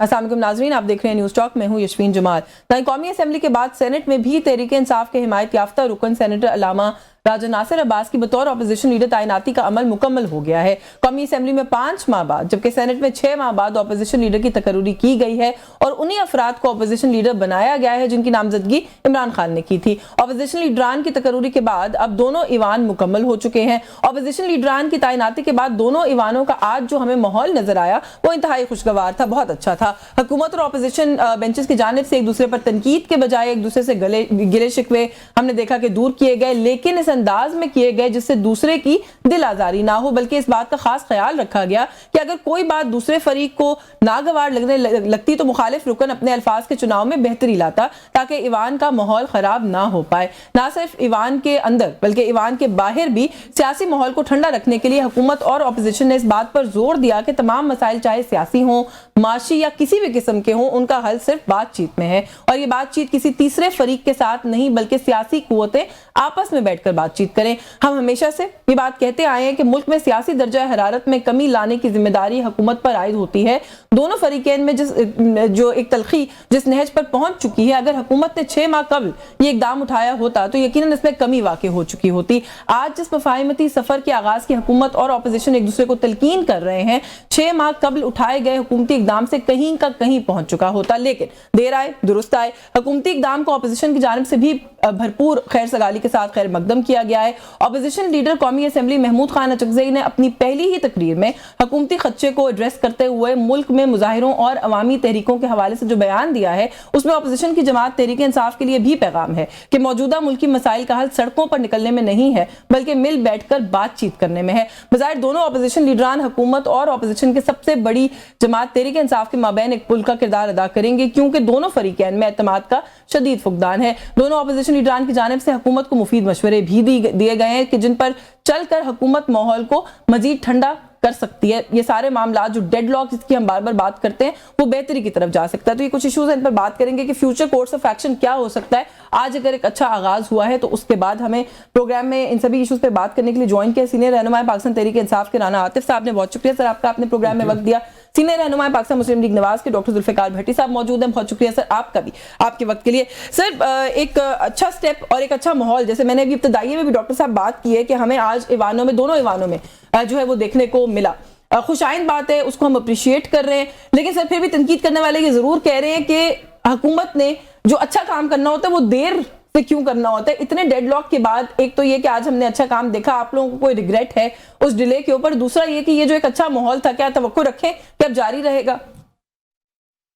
अस्सलाम वालेकुम नाज़रीन, आप देख रहे हैं न्यूज़ टॉक। मैं हूं यशवीन जमाल। कौमी असेंबली के बाद सेनेट में भी तहरीक इंसाफ के हिमायत याफ्ता रुकन सेनेटर अलामा राजा नासिर अब्बास की बतौर ऑपोजिशन लीडर तैनाती का अमल मुकम्मल हो गया है। कौमी असेंबली में 5 माह बाद जबकि सेनेट में 6 माह बाद ऑपोजिशन लीडर की तकर्री की गई है और उन्हीं अफराद को ऑपोजिशन लीडर बनाया गया है जिनकी नामजदगी इमरान खान ने की थी। ऑपोजिशन लीडरान की तकर्री के बाद अब दोनों ईवान मुकम्मल हो चुके हैं। ऑपोजिशन लीडरान की तैनाती के बाद दोनों ईवानों का आज जो हमें माहौल नजर आया वो इंतहाई खुशगवार था, बहुत अच्छा था। हुकूमत और ऑपोजिशन बेंचेस की जानिब से एक दूसरे पर तनकीद के बजाय एक दूसरे से गिले शिकवे हमने देखा कि दूर किए गए, लेकिन इस अंदाज में किए गए जिससे दूसरे की दिल आजारी ना हो, बल्कि इस बात का खास ख्याल रखा गया कि अगर कोई बात दूसरे फरीक को नागवार लगती तो मुखालिफ रुकन अपने अल्फाज के चुनाव में बेहतरी लाता ताकि ईवान का माहौल खराब ना हो पाए। ना सिर्फ ईवान के अंदर बल्कि ईवान के बाहर भी सियासी माहौल को ठंडा रखने के लिए हुकूमत और ऑपोजिशन ने इस बात पर जोर दिया कि तमाम मसाइल चाहे सियासी हों, माशी या किसी भी किस्म के हों, उनका हल सिर्फ बातचीत में है और ये बातचीत किसी तीसरे फरीक के साथ नहीं बल्कि सियासी कुव्वतें आपस में बैठकर बातचीत करें। हम हमेशा से ये बात कहते आए हैं कि मुल्क में सियासी दर्जा हरारत में कमी लाने की जिम्मेदारी हुकूमत पर आयद होती है। दोनों फरीकैन में जो एक तलखी जिस नहज पर पहुंच चुकी है, अगर हुकूमत ने 6 माह कबल ये इकदाम उठाया होता तो यकीनन इसमें कमी वाक़ई हो चुकी होती। आज जिस मफाहिमती सफर के आगाज की हुकूमत और ऑपोजिशन एक दूसरे को तलकीन कर रहे हैं, 6 माह कबल उठाए गए हुकूमती इकदाम से कहीं का कहीं पहुंच चुका होता, लेकिन देर आए दुरुस्त आए। हुकूमती इकदाम को ऑपोजिशन की जानिब से भी भरपूर खैर सगाली के साथ खैर मकदम किया गया है। ऑपोजिशन लीडर कौमी असेंबली महमूद खान अचकज़ई ने अपनी पहली ही तकरीर में हुकूमती खदशे को एड्रेस करते हुए मुल्क में मुजाहिरों और अवामी तहरीकों के हवाले से जो बयान दिया है उसमें ऑपोजिशन की जमात तहरीक इंसाफ के लिए भी पैगाम है कि मौजूदा मुल्की मसाइल का हल सड़कों पर निकलने में नहीं है बल्कि मिल बैठकर बातचीत करने में है। बज़ाहिर दोनों ऑपोजिशन लीडरान हुकूमत और ऑपोजिशन के सबसे बड़ी जमात तहरीक इंसाफ के माबैन एक पुल का किरदार अदा करेंगे क्योंकि दोनों फरीकैन में एतमाद का शदीद फुकदान है। दोनों ऑपोजिशन लीडरान की जानिब से हुकूमत को मुफीद मशवरे भी दिए गए हैं कि जिन पर चलकर हुकूमत माहौल को मजीद ठंडा कर सकती है। ये सारे मामला जो डेडलॉक जिसकी हम बार बार बात करते हैं वो बेहतरी की तरफ जा सकता है। तो ये कुछ इश्यूज हैं, इन पर बात करेंगे कि फ्यूचर कोर्स ऑफ एक्शन क्या हो सकता है। आज अगर एक अच्छा आगाज हुआ है तो उसके बाद हमें प्रोग्राम में इन सभी इश्यूज पे बात करने के लिए ज्वाइन किया सीनियर रहनुमा पाकिस्तान तहरीक इंसाफ के राना आतिफ साहब ने। बहुत शुक्रिया सर आपका, आपने प्रोग्राम में वक्त दिया। सीनियर रहनुमा पाकिस्तान मुस्लिम लीग नवाज के डॉक्टर जुल्फिकार भट्टी साहब मौजूद हैं। बहुत शुक्रिया सर आपका भी, आपके वक्त के लिए। सर एक अच्छा स्टेप और एक अच्छा माहौल, जैसे मैंने अभी इब्तदाई में भी डॉक्टर साहब बात की है कि हमें आज ईवानों में, दोनों ईवानों में जो है वो देखने को मिला। खुशाइन बात है, उसको हम अप्रिशिएट कर रहे हैं, लेकिन सर फिर भी तनकीद करने वाले ये जरूर कह रहे हैं कि हुकूमत ने जो अच्छा काम करना होता है वो देर से क्यों करना होता है इतने डेडलॉक के बाद। एक तो ये कि आज हमने अच्छा काम देखा, आप लोगों को कोई रिग्रेट है उस डिले के ऊपर? दूसरा ये कि ये जो एक अच्छा माहौल था, क्या तवक्को रखें कि अब जारी रहेगा?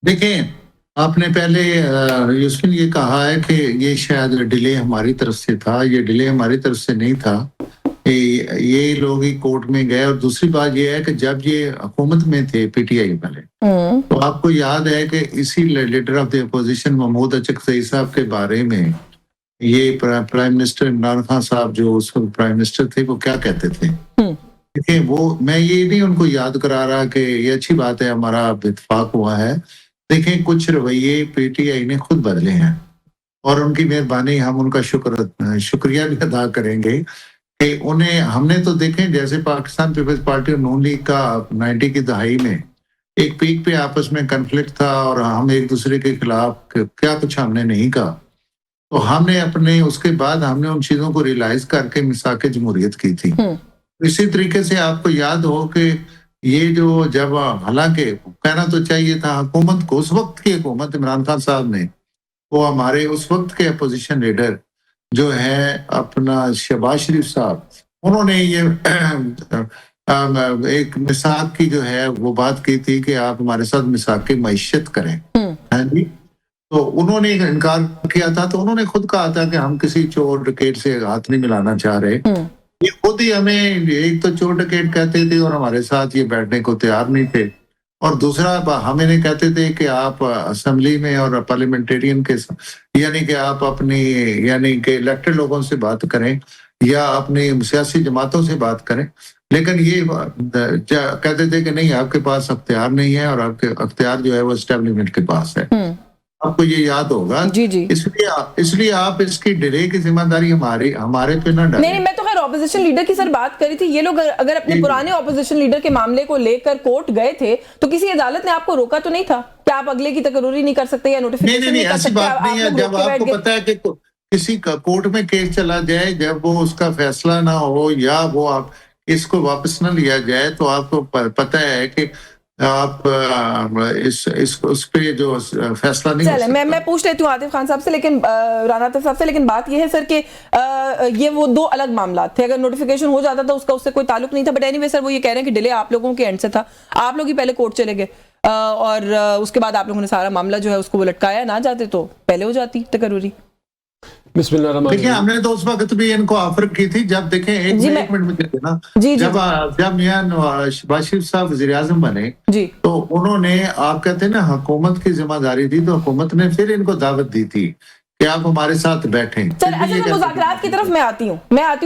देखिए, आपने पहले यूसुफ ये कहा है कि ये शायद डिले हमारी तरफ से था। ये डिले हमारी तरफ से नहीं था, ये लोग ही कोर्ट में गए। और दूसरी बात ये है कि जब ये हुकूमत में थे पीटीआई वाले, तो आपको याद है कि इसी leader of the opposition Mahmood Achakzai साहब के बारे में ये प्राइम मिनिस्टर इमरान खान साहब जो उस वक्त प्राइम मिनिस्टर थे वो क्या कहते थे। देखिए, वो मैं ये नहीं उनको याद करा रहा कि ये अच्छी बात है हमारा इत्तेफाक हुआ है। देखें, कुछ रवैये पीटीआई ने खुद बदले हैं और उनकी मेहरबानी, हम उनका शुक्रिया भी अदा करेंगे कि उन्हें हमने तो देखें जैसे पाकिस्तान पीपल्स पार्टी और नून लीग का 90 की दहाई में एक पीक पे आपस में कन्फ्लिक्ट था और हम एक दूसरे के खिलाफ क्या कुछ हमने नहीं कहा, तो हमने अपने उसके बाद हमने उन चीजों को रियलाइज करके मिसाक जमहूरियत की थी। इसी तरीके से आपको याद हो कि ये जो जब हालांकि कहना तो चाहिए था हुकूमत को, उस वक्त की हुकूमत इमरान खान साहब ने, वो हमारे उस वक्त के अपोजिशन लीडर जो है अपना शहबाज शरीफ साहब, उन्होंने ये एक मिसाक की जो है वो बात की थी कि आप हमारे साथ मिसाक की मईशत करें, है जी। तो उन्होंने इनकार किया था, तो उन्होंने खुद कहा था कि हम किसी चोर डकैत से हाथ नहीं मिलाना चाह रहे। ये खुद ही हमें एक तो चोर डकैत कहते थे और हमारे साथ ये बैठने को तैयार नहीं थे, और दूसरा हमें नहीं कहते थे कि आप असेंबली में और पार्लियामेंटेरियन के यानी कि आप अपनी यानी कि इलेक्टेड लोगों से बात करें या अपनी सियासी जमातों से बात करें, लेकिन ये कहते थे कि नहीं, आपके पास अख्तियार नहीं है और आपके अख्तियार जो है वो एस्टेब्लिशमेंट के पास है। आपको ये याद होगा। जी जी। इसलिए आप इसकी डिले की जिम्मेदारी हमारे पे ना डालें। नहीं, मैं तो खैर ऑपोजिशन लीडर की सर बात करी थी। ये लोग अगर अपने पुराने ऑपोजिशन लीडर के मामले को लेकर कोर्ट गए थे तो किसी अदालत ने आपको रोका तो नहीं था? क्या आप अगले की तकरूरी नहीं कर सकते या नोटिफिकेशन नहीं, कर ऐसी सकते? बात नहीं है। लोग जब रोक के बैठ आपको गए। पता है कि किसी का कोर्ट में केस चला जाए, जब वो उसका फैसला ना हो या वो आप इसको वापस ना लिया जाए, तो आपको पता है कि आप उस पे जो फैसला नहीं हो चले, सकता। मैं पूछ लेती हूँ आतिफ खान साहब से, लेकिन राना आतिफ साहब से, लेकिन बात ये है सर कि ये वो दो अलग मामला थे। अगर नोटिफिकेशन हो जाता था उसका उससे कोई ताल्लुक नहीं था, बट एनीवे सर वो ये कह रहे हैं कि डिले आप लोगों के एंड से था, आप लोग ही पहले कोर्ट चले गए और उसके बाद आप लोगों ने सारा मामला जो है उसको वो लटकाया, ना जाते तो पहले हो जाती तकरूरी। देखिए, हमने तो उस वक्त भी इनको ऑफर की थी, जब देखें एक मिनट में कहते ना, जब मियां शहबाज शरीफ साहब वज़ीर-ए-आज़म बने जी, तो उन्होंने, आप कहते हैं ना, हुकूमत की जिम्मेदारी दी, तो हुकूमत ने फिर इनको दावत दी थी कि आप हमारे साथ बैठें। सर अच्छा, तो मुज़ाकरात की तरफ मैं आती हूँ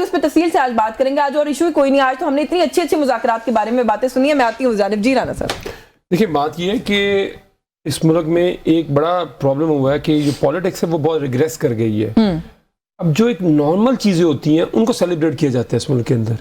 उस पर तफसील से आज बात करेंगे। आज और इशू कोई नहीं, आज तो हमने इतनी अच्छी अच्छी मुज़ाकरात के बारे में बातें सुनी है। मैं आती हूँ जानिब जी राना सर। देखिए, बात यह है कि इस मुल्क में एक बड़ा प्रॉब्लम हुआ है कि जो पॉलिटिक्स है वो बहुत रिग्रेस कर गई है। अब जो एक नॉर्मल चीज़ें होती हैं उनको सेलिब्रेट किया जाता है इस मुल्क के अंदर।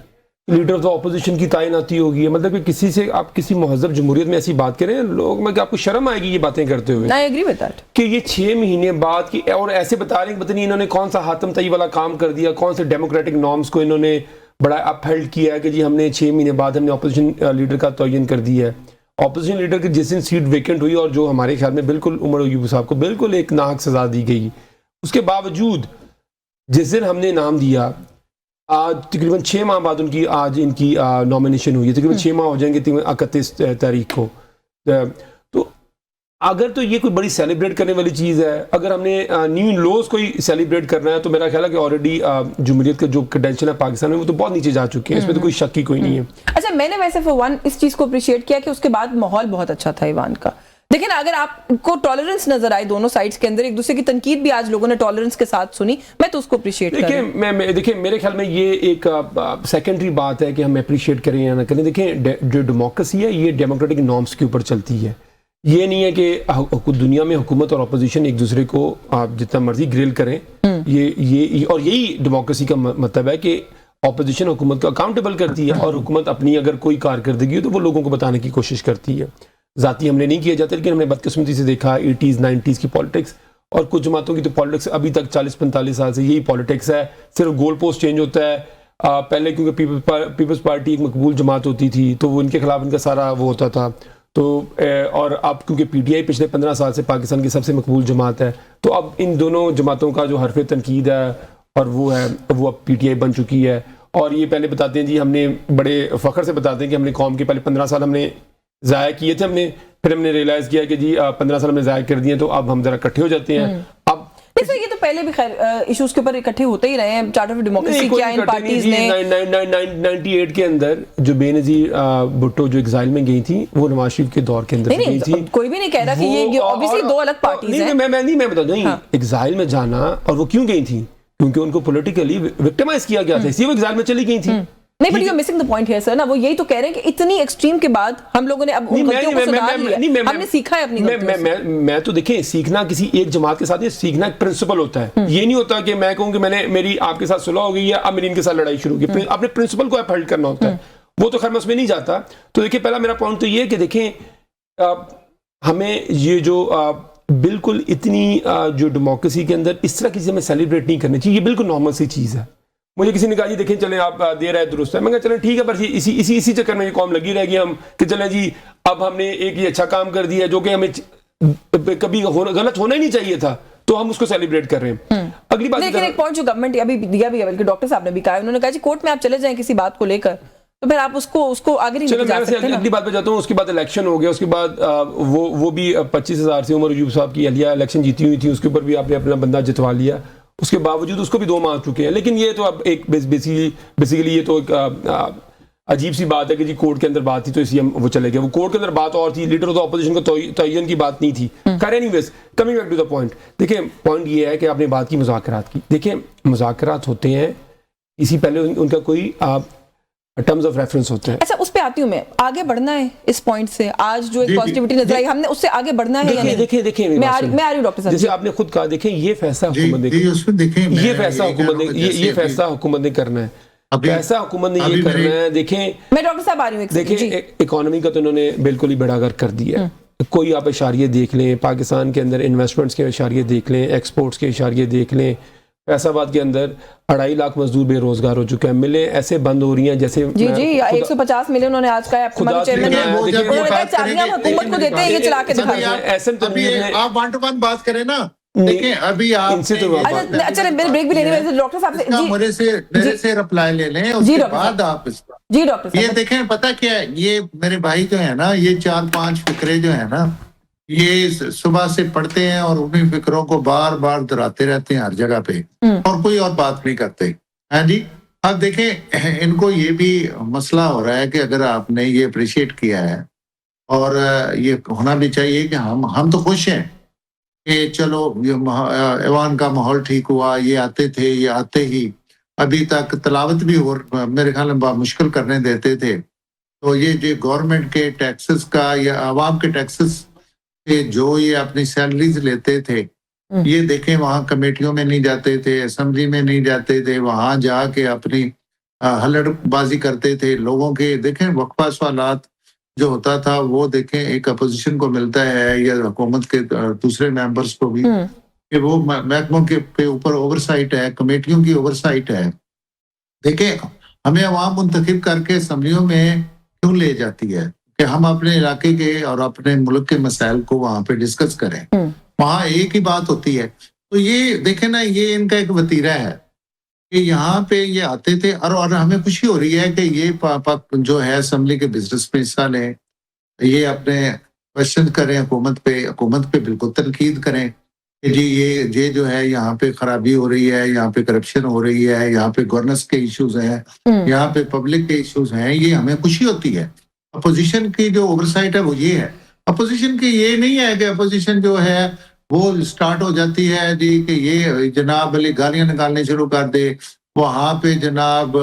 लीडर ऑफ द ऑपोजिशन की तैनाती होगी है, मतलब कि किसी से आप किसी महज़ब जमहूरियत में ऐसी बात करें लोग में कि आपको शर्म आएगी ये बातें करते हुए। आई एग्री विद दैट कि ये 6 महीने बाद की, और ऐसे बता रहे हैं कि पता नहीं इन्होंने कौन सा हातम तई वाला काम कर दिया, कौन से डेमोक्रेटिक नॉर्म्स को इन्होंने बड़ा अपहेल्ड किया है कि जी हमने 6 महीने बाद हमने अपोजिशन लीडर का तयन कर दिया है। अपोजिशन लीडर की जिस दिन सीट वेकेंट हुई और जो हमारे ख्याल में बिल्कुल उमर अयूब साहब को बिल्कुल एक नाहक सजा दी गई, उसके बावजूद जिस दिन हमने नाम दिया, आज तकरीबन 6 माह बाद आज इनकी नॉमिनेशन हुई है, तकरीबन 6 माह हो जाएंगे 31 तारीख को। तो अगर तो ये कोई बड़ी सेलिब्रेट करने वाली चीज़ है, अगर हमने न्यू लॉज को ही सेलिब्रेट करना है, तो मेरा ख्याल है कि ऑलरेडी जमहूरियत का जो क्रेडेंशियल है पाकिस्तान में वो तो बहुत नीचे जा चुके हैं, इसमें तो कोई शक ही कोई नहीं है। अच्छा, मैंने वैसे फॉर वन इस चीज़ को अप्रिशिएट किया कि उसके बाद माहौल बहुत अच्छा था ईवान का। लेकिन अगर आपको टॉलरेंस नजर आए दोनों साइड्स के अंदर, एक दूसरे की तनकीद भी आज लोगों ने टॉलरेंस के साथ सुनी, मैं तो उसको अप्रिशिएट कर रही हूं। देखिए, मेरे ख्याल में ये एक सेकेंडरी बात है कि हम अप्रिशिएट करें या ना करें। देखिए, जो डेमोक्रेसी है ये डेमोक्रेटिक नॉर्म्स के ऊपर चलती है। ये नहीं है कि दुनिया में हुकूमत और अपोजिशन एक दूसरे को आप जितना मर्जी ग्रिल करें, ये और यही डेमोक्रेसी का मतलब है कि अपोजिशन हुकूमत को अकाउंटेबल करती है और हुकूमत अपनी अगर कोई कारकर्दगी हो तो वो लोगों को बताने की कोशिश करती है। ज़ाती हमने नहीं किया जाता, लेकिन हमने बदकिस्मती से देखा 80s 90s की पॉलिटिक्स और कुछ जमातों की तो पॉलिटिक्स अभी तक 40-45 साल से यही पॉलिटिक्स है। सिर्फ गोल पोस्ट चेंज होता है। पहले क्योंकि पीपल्स पार्टी एक मकबूल जमात होती थी तो वो इनके खिलाफ इनका सारा वो होता था, तो और अब क्योंकि PTI पिछले 15 साल से पाकिस्तान की सबसे मकबूल जमात है, तो अब इन दोनों जमातों का जो हरफ तनकीद है और वो है वो अब PTI बन चुकी है। और ये पहले बताते हैं जी, हमने बड़े फ़ख्र से बताते हैं कि हमने कौम के पहले 15 साल हमने ज़ाया किए थे, फिर हमने रियलाइज़ किया कि जी 15 साल हमने ज़ाया कर दिए, तो अब हम ज़रा इकट्ठे हो जाते हैं। अब ये तो पहले भी खैर इश्यूज के ऊपर इकट्ठे होते ही रहे हैं। चार्टर ऑफ डेमोक्रेसी किया इन पार्टीज ने। 98 के अंदर जो बेनज़ीर भुट्टो जो एग्जाइल में गई थी वो नवाज शरीफ के दौर के अंदर गई थी। कोई भी नहीं कह रहा कि ये ऑब्वियसली दो अलग पार्टीज हैं। मैं बता दूं, एग्जाइल में जाना, और वो क्यों गई थी? क्योंकि उनको पॉलिटिकली विक्टिमाइज किया गया था, इसलिए वो एग्जाइल में चली गई थी। नहीं, but you are missing the point here sir ना। वो यही तो कह रहे हैं कि इतनी एक्सट्रीम के बाद हम लोगों ने अब उन गलतियों को सुधार लिया, हमने सीखा है अपनी गलतियों से। मैं तो देखिए, सीखना किसी एक जमात के साथ नहीं, सीखना एक प्रिंसिपल होता है। ये नहीं होता कि मैं कहूँ कि मैंने मेरी आपके साथ सुलह हो गई है, अब मैंने इनके साथ लड़ाई शुरू की। अपने प्रिंसिपल को अपहोल्ड करना होता है, वो तो खैर मैं उसमें नहीं जाता। तो देखिए, पहला मेरा पॉइंट तो ये है कि देखें, हमें ये जो बिल्कुल इतनी जो डेमोक्रेसी के अंदर इस तरह की चीज़ हमें सेलिब्रेट नहीं करनी चाहिए। ये बिल्कुल नॉर्मल सी चीज़ है। मुझे किसी ने कहा जी देखें, चलें आप दे रहे हैं दुरुस्त है, मैं कहा चलें ठीक है, पर इसी चक्कर में ये कौम लगी रहेगी हम कि चलें जी अब हमने एक ये अच्छा काम कर दिया जो कि हमें कभी गलत होना ही नहीं चाहिए था, तो हम उसको सेलिब्रेट कर रहे हैं। अगली बात, लेकिन एक पॉइंट जो गवर्नमेंट अभी दिया भी है, बल्कि डॉक्टर साहब ने भी कहा, उन्होंने कहा जी कोर्ट में आप चले जाएं किसी बात को लेकर, तो फिर आप उसको आगे नहीं जा सकते। अगली बात पे जाता हूँ। उसके बाद इलेक्शन हो गया, उसके बाद वो भी 25,000 से उमर अयूब साहब की अहलिया इलेक्शन जीती हुई थी, उसके ऊपर भी आपने अपना बंदा जितवा लिया, उसके बावजूद उसको भी 2 माह चुके हैं। लेकिन ये तो अब एक बेसिकली ये तो एक अजीब सी बात है कि जी कोर्ट के अंदर बात थी तो इसलिए वो चले गए। वो कोर्ट के अंदर बात और थी, लीडर ऑफ द ऑपोजिशन को तयन की बात नहीं थी। Anyways, coming back to the point, देखिए पॉइंट ये है कि आपने बात की मुज़ाकरात की। देखिए, मुज़ाकरात होते हैं, इसी पहले उनका कोई टर्म्स ऑफ रेफरेंस होते हैं। अच्छा, उस पे आती हूँ मैं। आगे बढ़ना है इस पॉइंट से, आज जो एक पॉजिटिविटी नजर आई, हमने उससे आगे बढ़ना है या नहीं? देखिए मैं आ रही हूँ डॉक्टर साहब। जैसे आपने खुद कहा, देखें ये फैसला हुकूमत ने, ये फैसला हुकूमत ने करना है, पैसा हुकूमत ने ये करना है। देखें, मैं डॉक्टर साहब आ रही हूँ। देखिए, इकोनॉमी का तो उन्होंने बिल्कुल ही बेड़ागर्क कर दिया है। कोई आप इशारे देख लें, पाकिस्तान के अंदर इन्वेस्टमेंट्स के इशारे देख लें, एक्सपोर्ट्स के इशारे देख लें, फैसलाबाद के अंदर 2.5 लाख मजदूर बेरोजगार हो चुके हैं, मिलें ऐसे बंद हो रही हैं जैसे जी 150 मिलियन उन्होंने आज का खुदा चेयरमैन से ने वो जब उन्होंने कहा बात चाबियां करेंगे, हुकूमत को देते हैं, ये चला के अभी दिखाते हैं। आप- एहसन अभी तनवीर ने आप 1 to 1 बात करें ना, देखिए अभी आप इनसे तो बात अच्छा मेरे ब्रेक भी लेनी है डॉक्टर साहब से जी मेरे से रिप्लाई ले लें, उसके डॉक्टर बाद आप इस पर जी डॉक्टर ये साहब देखें। पता क्या है, ये मेरे भाई जो है ना, ये 4-5 फिक्रे जो है ना, ये सुबह से पढ़ते हैं और उन्हीं फिक्रों को बार बार दोहराते रहते हैं हर जगह पे, और कोई और बात नहीं करते हैं जी। अब देखें, इनको ये भी मसला हो रहा है कि अगर आपने ये अप्रिशिएट किया है, और ये होना भी चाहिए कि हम तो खुश हैं कि चलो ये ऐवान का माहौल ठीक हुआ, ये आते थे, ये आते ही अभी तक तलावत भी हो मेरे ख्याल में मुश्किल करने देते थे। तो ये जो गवर्नमेंट के टैक्सेस का या आवाम के टैक्सेस के जो ये अपनी सैलरीज लेते थे, ये देखें वहाँ कमेटियों में नहीं जाते थे, असेंबली में नहीं जाते थे, वहाँ जाके अपनी हल्लड़बाजी करते थे लोगों के। देखें वक्फा सवालात जो होता था वो देखें एक अपोजिशन को मिलता है या हुकूमत के दूसरे मेंबर्स को भी, कि वो महकमों के ऊपर ओवरसाइट है, कमेटियों की ओवरसाइट है। देखें हमें अवाम मुंतखब करके असम्बलियों में क्यों ले जाती है कि हम अपने इलाके के और अपने मुल्क के मसाइल को वहां पे डिस्कस करें, वहां एक ही बात होती है। तो ये देखें ना, ये इनका एक वतीरा है कि यहाँ पे ये आते थे, और हमें खुशी हो रही है कि ये जो है असम्बली के बिजनेस में हिस्सा लें, ये अपने क्वेश्चन करें हुकूमत पे बिल्कुल तनकीद करें कि जी ये जो है यहाँ पे खराबी हो रही है, यहाँ पे करप्शन हो रही है, यहाँ पे गवर्नेंस के इश्यूज हैं, यहाँ पे पब्लिक के इश्यूज हैं, ये हमें खुशी होती है। अपोजिशन की जो ओवरसाइट है वो ये है। अपोजिशन की ये नहीं है कि अपोजिशन जो है वो स्टार्ट हो जाती है जी कि ये जनाब अली गालियां निकालने शुरू कर दे, वहां पे जनाब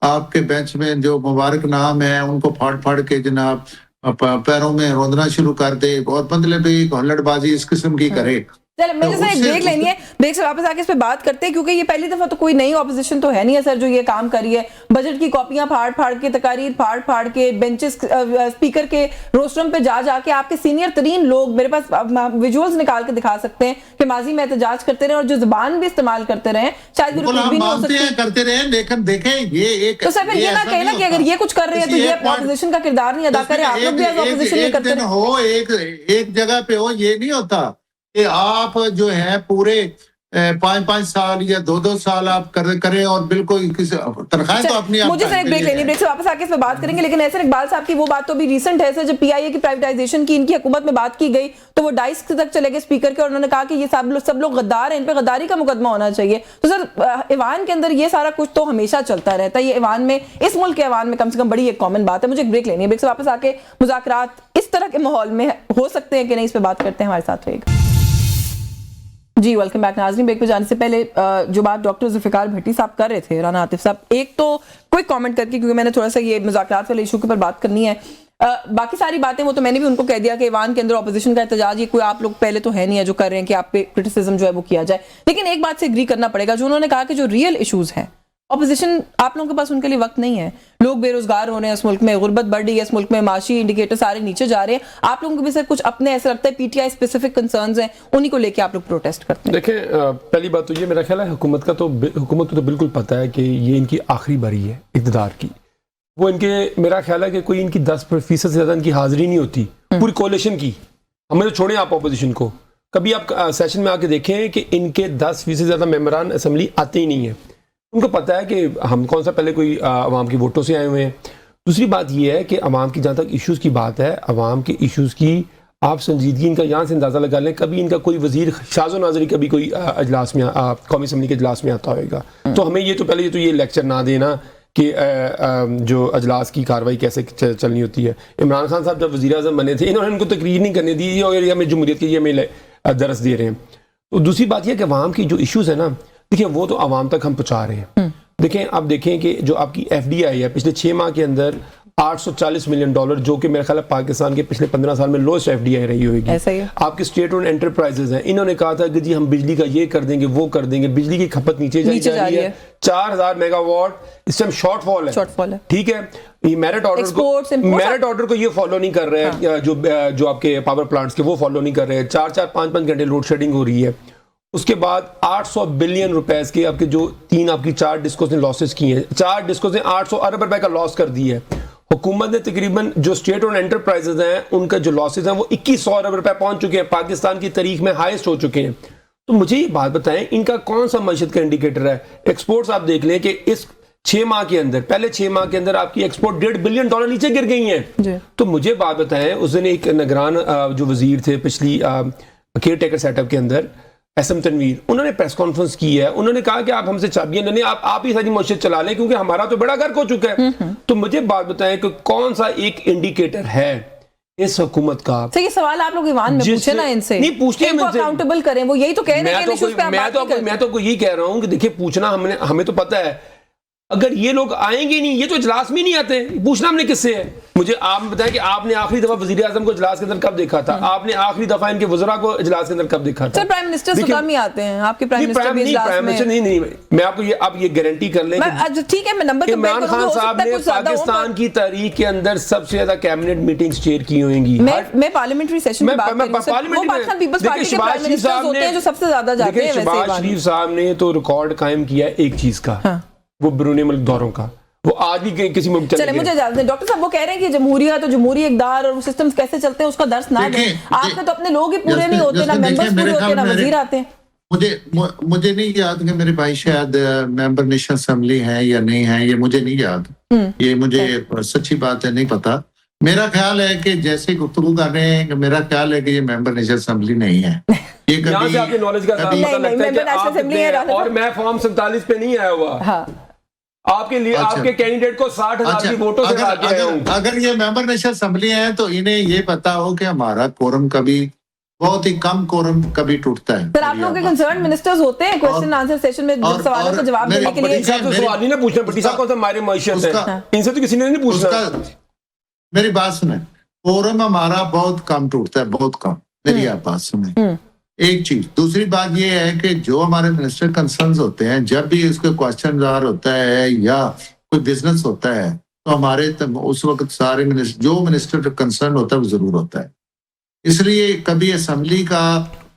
आपके बेंच में जो मुबारक नाम है उनको फाड़ फाड़ के जनाब पैरों में रोंदना शुरू कर दे, और मतलब हल्लड़बाजी इस किस्म की करे। चल मुझे सर एक ब्रेक लेनी है, ब्रेक से वापस आके इस पे बात करते हैं, क्योंकि ये पहली दफा तो कोई नई ऑपोजिशन तो है नहीं है सर जो ये काम कर रही है। बजट की कॉपियां फाड़ फाड़ के, तकारीर फाड़ फाड़ के, बेंचेस स्पीकर के रोस्ट्रम पे जा जाके आपके सीनियर तरीन लोग, मेरे पास विजुअल्स निकाल के दिखा सकते हैं कि माजी में एहतजाज करते रहे और जो जुबान भी इस्तेमाल करते रहे, शायद भी नहीं हो सकती करते रहे, लेकिन देखें ये एक तो सर फिर ये ना कहे ना कि अगर ये कुछ कर रहे हैं तो ये ऑपोजिशन का किरदार नहीं अदा करे, आप लोग भी एज ऑपोजिशन नहीं करते हो, एक जगह पे हो, ये नहीं होता कि आप जो है पूरे 5-5 साल या 2-2 साल आप करें और बिल्कुल तनख्वाह तो अपनी आप। मुझे सर एक ब्रेक लेनी, ब्रेक से वापस आके इस पे बात करेंगे, लेकिन ऐसे इकबाल साहब की वो बात तो अभी रिसेंट है सर, जब पीआईए की प्राइवेटाइजेशन की इनकी हुकूमत में बात की गई तो वो डाइस तक चले गए स्पीकर के, और उन्होंने कहा कि ये सब लोग गद्दार हैं, इन पे गद्दारी का मुकदमा होना चाहिए। तो सर ईवान के अंदर ये सारा कुछ तो हमेशा चलता रहता है, ये ईवान में, इस मुल्क के ईवान में कम से कम बड़ी एक कॉमन बात है। मुझे एक ब्रेक लेनी है, ब्रेक से वापस आके मुज़ाकरात इस तरह के माहौल में हो सकते हैं कि नहीं, इस पे बात करते हैं, हमारे साथ रहेगा जी। वेलकम बैक नाज़रीन। ब्रेक पे जाने से पहले जो बात डॉक्टर जुल्फ़िकार भट्टी साहब कर रहे थे, राना आतिफ साहब, एक तो क्विक कमेंट करके, क्योंकि मैंने थोड़ा सा ये मुज़ाकरात वाले इशू के ऊपर बात करनी है, बाकी सारी बातें वो तो मैंने भी उनको कह दिया कि ईवान के अंदर अपोजिशन का एहतजाज ये कोई आप लोग पहले तो है नहीं है जो कर रहे हैं कि आप पे क्रिटिसिज्म जो है वो किया जाए, लेकिन एक बात से एग्री करना पड़ेगा, जो उन्होंने कहा कि जो रियल इशूज हैं ऑपोजिशन, आप लोगों के पास उनके लिए वक्त नहीं है। लोग बेरोजगार हो रहे हैं इस मुल्क में, गुर्बत बढ़ रही है इस मुल्क में, माशी इंडिकेटर सारे नीचे जा रहे हैं, आप लोगों को भी सर कुछ अपने ऐसा लगता है पीटीआई स्पेसिफिक कंसर्न्स हैं, उन्हीं को लेके आप लोग प्रोटेस्ट करते हैं। देखें पहली बात तो ये मेरा ख्याल है हुकूमत को तो बिल्कुल पता है कि ये इनकी आखिरी बारी है इक़्तिदार की। वो इनके, मेरा ख्याल है कि कोई इनकी 10% से ज़्यादा इनकी हाजिरी नहीं होती पूरी कोalition की। हमें तो छोड़ें आप अपोजिशन को, कभी आप सेशन में आके देखें कि इनके 10% से ज़्यादा मेंबरान असम्बली आते ही नहीं है। उनको पता है कि हम कौन सा पहले कोई अवाम की वोटों से आए हुए हैं। दूसरी बात यह है कि अवाम की जहाँ तक इश्यूज़ की बात है, अवाम के इश्यूज़ की आप संजीदगी इनका यहाँ से अंदाज़ा लगा लें, कभी इनका कोई वजीर शाज़ो नाज़री कभी कोई अजलास में कौमी असम्बली के अजलास में आता होगा, तो हमें ये तो पहले ये लेक्चर ना देना कि जो अजलास की कार्रवाई कैसे चलनी होती है। इमरान खान साहब जब वज़ीर-ए-आज़म बने थे, इन्होंने उनको तकरीर नहीं करने दी और ये हमें जमहूरियत की ये हमें दरस दे रहे हैं। तो दूसरी बात यह कि अवाम की जो इश्यूज़ है ना, देखिए वो तो आवाम तक हम पहुँचा रहे हैं। देखें, अब देखें कि जो आपकी FDI है पिछले 6 माह के अंदर $840 मिलियन, जो कि मेरे ख्याल है पाकिस्तान के पिछले 15 साल में लोएस्ट FDI रही होगी। ऐसा ही है। आपके स्टेट ओन एंटरप्राइजेज हैं, इन्होंने कहा था कि जी हम बिजली का ये कर देंगे, वो कर देंगे, बिजली की खपत नीचे जा रही है। 4000 मेगावाट इस टाइम शॉर्टफॉल है। ठीक है, ये मेरिट ऑर्डर को ये फॉलो नहीं कर रहे हैं। हाँ। जो आपके पावर प्लांट्स के वो फॉलो नहीं कर रहे हैं। 4-5 घंटे लोड शेडिंग हो रही है। उसके बाद 800 बिलियन रुपए के आपके जो आपकी 4 डिस्कोस ने लॉसेस किए हैं, 4 डिस्कोस ने 800 अरब रुपए का लॉस कर दिया है। हुकूमत ने तकरीबन जो स्टेट ओन एंटरप्राइजेज हैं उनका जो लॉसेस हैं वो 2100 अरब रुपए पहुंच चुके हैं, पाकिस्तान की तारीख में हाईएस्ट हो चुके हैं। तो मुझे ये बात बताएं, इनका कौन सा मईशत का इंडिकेटर है? एक्सपोर्ट्स आप देख लें कि इस 6 माह के अंदर, पहले 6 माह के अंदर आपकी एक्सपोर्ट $1.5 बिलियन नीचे गिर गई हैं। तो मुझे बात बताएं, उस दिन एक निगरान जो वजीर थे पिछली केयर टेकर सेटअप के अंदर, SM तनवीर, उन्होंने प्रेस कॉन्फ्रेंस की है। उन्होंने कहा कि आप हमसे चाबियां नहीं, आप ही सारी मस्जिद चला लें क्योंकि हमारा तो बड़ा गर्क हो चुका है। तो मुझे बात बताएं कि कौन सा एक इंडिकेटर है इस हुकूमत का? ये सवाल आप लोग ईवान में पूछे ना इनसे, नहीं पूछते, इनको अकाउंटेबल करें। वो यही तो कह रहे हैं कि इश्यूज पे आप बात नहीं करते। मैं तो यही कह रहा हूं कि देखिए, पूछना हमें तो पता है, अगर ये लोग आएंगे नहीं, ये तो इजलास में नहीं आते, पूछना हमने किससे है? मुझे आप बताएं कि आपने आखिरी दफा वजीर आजम को इजलास के अंदर कब देखा था? आपने आखिरी दफा इनके वज़रा को इजलास के अंदर कब देखा था? सर, प्राइम मिनिस्टर तो कम ही आते हैं, आपके प्राइम मिनिस्टर भी इजलास में नहीं, मैं आपको ये गारंटी कर लें कि ठीक है, मैं नंबर इमरान खान साहब ने पाकिस्तान की तारीख के अंदर सबसे ज्यादा कैबिनेट मीटिंग्स चेयर की होंगी। मैं पार्लियामेंट्री सेशन की बात कर रही हूं। पाकिस्तान पीपल्स पार्टी के प्राइम मिनिस्टर होते हैं जो सबसे ज्यादा जाते हैं। शहबाज शरीफ साहब ने तो रिकॉर्ड कायम किया एक चीज का, वो बैरून मुल्क दौरों का। वो आज भी किसी मुल्क चले मुझे इजाजत दें। डॉक्टर साहब वो कह रहे हैं कि जमहूरियत तो जमहूरी इकदार और सिस्टम्स कैसे चलते हैं उसका दर्स ना दें। आपके तो अपने लोग ही पूरे नहीं होते, ना मेंबर्स पूरे होते, ना वजीर आते हैं। मुझे नहीं याद कि मेरे भाई शायद मेंबर नेशनल असेंबली हैं या नहीं है, ये मुझे नहीं याद। ये मुझे सच्ची बात है, नहीं पता। मेरा ख्याल है कि जैसे गुफ्तगू कर रहे हैं, मेरा ख्याल है कि ये मेंबर नेशनल असेंबली नहीं है। ये यहाँ से आपके नॉलेज का पता लगता है कि आप, और मैं फॉर्म 47 पे नहीं आया हुआ। आपके लिए आपके कैंडिडेट को 60,000 की वोटों से आगे आया हूं। अगर ये मेंबर नेशनल असेंबली है तो इन्हें ये पता हो कि हमारा कोरम कभी बहुत ही कम कोरम कभी टूटता है। सर, आप लोगों के कंसर्न मिनिस्टर्स होते हैं क्वेश्चन आंसर सेशन में सवालों का जवाब देने के लिए। सवाल नहीं ना पूछना, भट्टी साहब को हमारे मईशत है, इनसे तो किसी ने नहीं पूछना। मेरी बात सुने, कोरम हमारा बहुत कम टूटता है, बहुत कम। मेरी आप बात सुने, एक चीज। दूसरी बात यह है कि जो हमारे मिनिस्टर कंसर्न्स होते हैं, जब भी उसके क्वेश्चन होता है या कोई बिजनेस होता है, तो हमारे उस वक्त सारे जो मिनिस्टर कंसर्न होता है वो जरूर होता है। इसलिए कभी असेंबली का,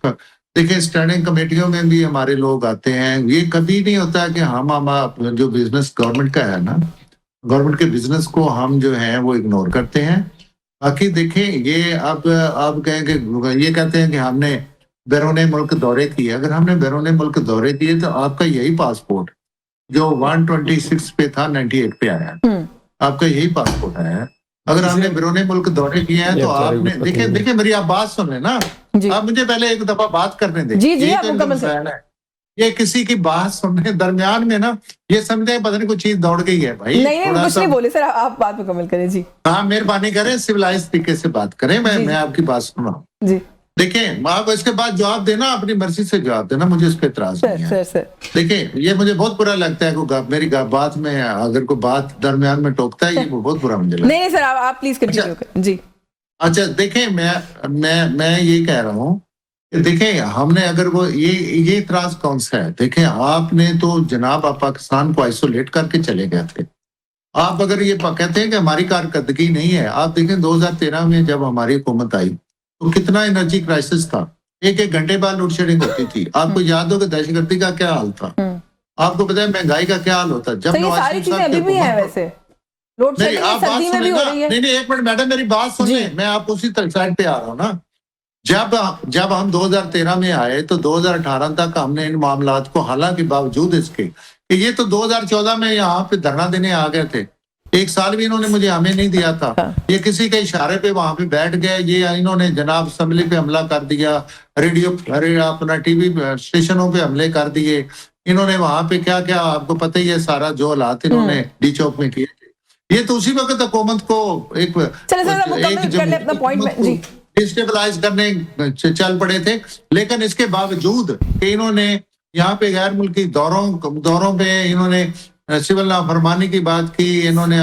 देखिए स्टैंडिंग कमेटियों में भी हमारे लोग आते हैं। ये कभी नहीं होता कि हम जो बिजनेस गवर्नमेंट का है ना, गवर्नमेंट के बिजनेस को हम जो है वो इग्नोर करते हैं। बाकी देखें, ये अब कहेंगे, ये कहते हैं कि हमने बैरून मुल्क दौरे किए। अगर हमने बैरून मुल्क दौरे किए तो आपका यही पासपोर्ट जो 126 पे था 98 पे आया, आपका यही पासपोर्ट आया। अगर हमने बैरून मुल्क दौरे किए हैं तो आपने देखिए मेरी आप बात सुन लेना, आप मुझे पहले एक दफा बात करने दें। ये किसी की बात सुनने दरमियान में ना ये समझे पता नहीं कुछ चीज दौड़ गई है भाई। नहीं कुछ नहीं बोले सर, आप बात मुकम्मल करें जी। हाँ, मेहरबानी करें, सिविलाइज तरीके से बात करें। मैं आपकी बात सुन रहा हूँ जी। देखिए, आप इसके बाद जवाब देना, अपनी मर्जी से जवाब देना, मुझे इस पे इतराज नहीं है। देखिए, ये मुझे बहुत बुरा लगता है कि मेरी बात में अगर कोई बात दरमियान में टोकता है, ये बहुत बुरा मुझे लगता है। नहीं सर, आप प्लीज कंटिन्यू करें जी। अच्छा, देखिए मैं ये कह रहा हूँ, देखिए हमने अगर वो ये इतराज कौन सा है? देखिए, आपने तो जनाब आप पाकिस्तान को आइसोलेट करके चले गए थे। आप अगर ये कहते हैं कि हमारी कारकर्दगी नहीं है, आप देखें 2013 में जब हमारी हुकूमत आई तो कितना एनर्जी क्राइसिस था, एक घंटे बाद लोड शेडिंग होती थी। आपको याद हो कि दहशतगर्दी का क्या हाल था, आपको पता है महंगाई का क्या हाल होता है। जब सारी चीजें अभी भी हैं वैसे, लोड शेडिंग सर्दी में भी हो रही है। नहीं, एक मिनट मैडम, मेरी बात सुनिए, मैं आप उसी साइड पे आ रहा हूँ ना। जब हम 2013 में आए तो 2018 तक हमने इन मामलात को, हालांकि बावजूद इसके कि ये तो 2014 में यहाँ पे धरना देने आ गए थे, एक साल भी इन्होंने मुझे हमें नहीं दिया था। ये किसी के इशारे पे वहां पे बैठ गए, ये इन्होंने जनाब असेंबली पे हमला कर दिया, रेडियो अपना टीवी स्टेशनों पे हमले कर दिए। इन्होंने वहां पे क्या क्या आपको पता ही है, सारा जो हालात इन्होंने डी चौक में किए थे। ये तो उसी वक्त हुकूमत को एक डिस्टेबलाइज करने चल पड़े थे। लेकिन इसके बावजूद इन्होंने यहाँ पे गैर मुल्की दौरों पे इन्होंने सिविल नाफरमानी की बात की, इन्होंने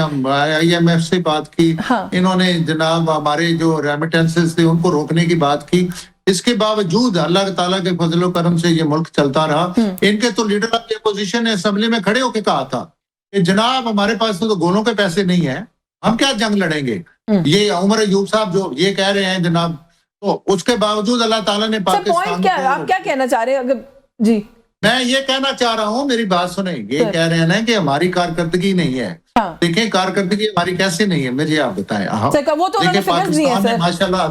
IMF से बात की, हाँ। इन्होंने जनाब हमारे जो रेमिटेंसेस थे उनको रोकने की बात की। इसके बावजूद अल्लाह ताला के फजलो करम से ये मुल्क चलता रहा। इनके तो लीडर ऑफ द अपोजिशन ने असेंबली में खड़े होकर कहा था कि जनाब हमारे पास तो गोलों के पैसे नहीं है, हम क्या जंग लड़ेंगे। ये उमर अयूब साहब जो ये कह रहे हैं जनाब, तो उसके बावजूद अल्लाह ताला ने पॉइंट क्या है, आप क्या कहना चाह रहे हैं? अगर जी मैं ये कहना चाह रहा हूँ, मेरी बात सुने। ये कह रहे हैं ना कि हमारी कारकर्दगी नहीं है। हाँ। देखिए कारकर्दगी हमारी कैसे नहीं है, मुझे आप बताएं। वो तो देखिए पाकिस्तान में माशाल्लाह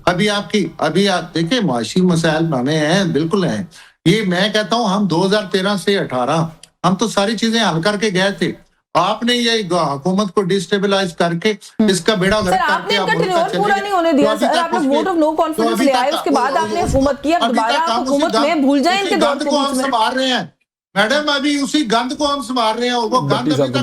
अभी आप देखिए माशी मसाइल हमें हैं, बिल्कुल हैं। ये मैं कहता हूँ हम 2013 से 18 हम तो सारी चीजें हल करके गए थे। आपने ये हुकूमत को डिस्टेबलाइज करके इसका बेड़ा गर्क करके आपने इनका टेन्योर पूरा नहीं होने दिया सर। आप लोग वोट ऑफ नो कॉन्फिडेंस ले आए, उसके बाद आपने हुकूमत की। अब दोबारा आप हुकूमत में भूल जाएं इनके दौर को हम संभाल रहे हैं मैडम, अभी उसी गंद को हम संभाल रहे हैं और वो गंद अभी तक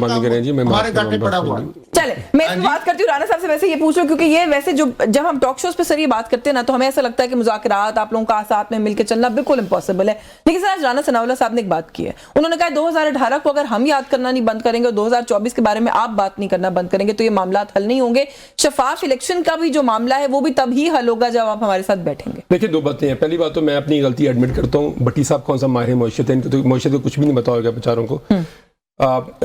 हमारे घाटे पड़ा हुआ है। चले मैं इस बात करती हूँ राणा साहब से, वैसे ये पूछ लो क्योंकि ये वैसे जब हम टॉक शोज पे सर ये बात करते हैं ना, तो हमें ऐसा लगता है कि मुज़ाकरात आप लोगों का साथ में मिलकर चलना बिल्कुल इम्पॉसिबल है। लेकिन सर आज राणा सनाउल्लाह साहब ने एक बात की है, उन्होंने कहा 2018 को अगर हम याद करना नहीं बंद करेंगे और 2024 के बारे में आप बात नहीं करना बंद करेंगे तो ये मामला हल नहीं होंगे। शफाफ इलेक्शन का भी जो मामला है वो भी तभी हल होगा जब आप हमारे साथ बैठेंगे। देखिए दो बातें हैं। पहली बात तो मैं अपनी गलती एडमिट करता हूँ। भट्टी साहब कौन सा माहिर मईशत है, इनको तो मईशत को कुछ भी नहीं पता होगा बेचारों को।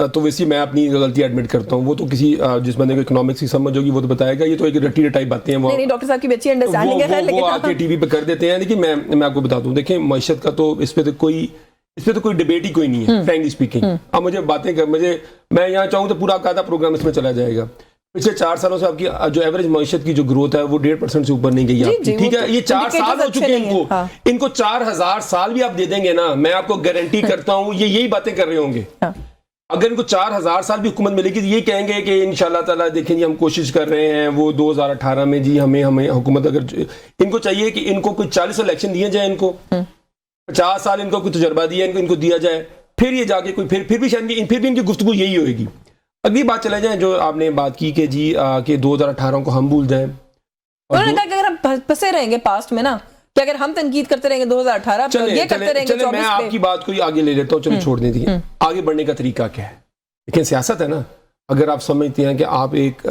तो वैसे मैं अपनी गलती एडमिट करता हूँ। वो तो किसी जिस बंदे को इकोनॉमिक्स की समझ होगी वो तो बताएगा। ये तो एक रट्टी रटाई बातें हैं, वो नहीं डॉक्टर साहब की अच्छी अंडरस्टैंडिंग है, लेकिन वो आके टीवी पे कर देते हैं। लेकिन मैं आपको बता दूं, देखिए मईशत का तो इस पे तो कोई डिबेट ही कोई नहीं है, फ्रैंकली स्पीकिंग। अब मुझे बातें कर मैं यहाँ चाहूँ तो पूरा आधा प्रोग्राम इसमें चला जाएगा। पिछले 4 सालों से आपकी जो एवरेज मईशत की जो ग्रोथ है वो 1.5% से ऊपर नहीं गई आपकी, ठीक है। ये 4 साल हो चुके हैं इनको 4000 साल भी आप दे देंगे ना, मैं आपको गारंटी करता हूँ ये यही बातें कर रहे होंगे। अगर इनको 4000 साल भी हुकूमत मिलेगी तो ये कहेंगे कि इंशाल्लाह ताला देखेंगे हम कोशिश कर रहे हैं। वो 2018 में जी हमें हुकूमत, अगर इनको चाहिए कि इनको कोई 40 इलेक्शन दिए जाए, इनको 50 साल इनको कोई तजर्बा दिया इनको दिया जाए, फिर ये जाके कोई फिर भी शायद फिर भी इनकी गुफ्तगू यही होगी। अगली बात चले जाए जो आपने बात की कि जी कि 2018 को हम भूल जाएं। उन्होंने कहा कि अगर हम फंसे रहेंगे पास्ट में ना, कि अगर हम तनकीद करते रहेंगे 2018 तो ये करते रहेंगे 24 मैं आपकी बात को आगे ले लेता हूँ, चलो छोड़ दीजिए। आगे बढ़ने का तरीका क्या है? लेकिन सियासत है ना, अगर आप समझते हैं कि आप एक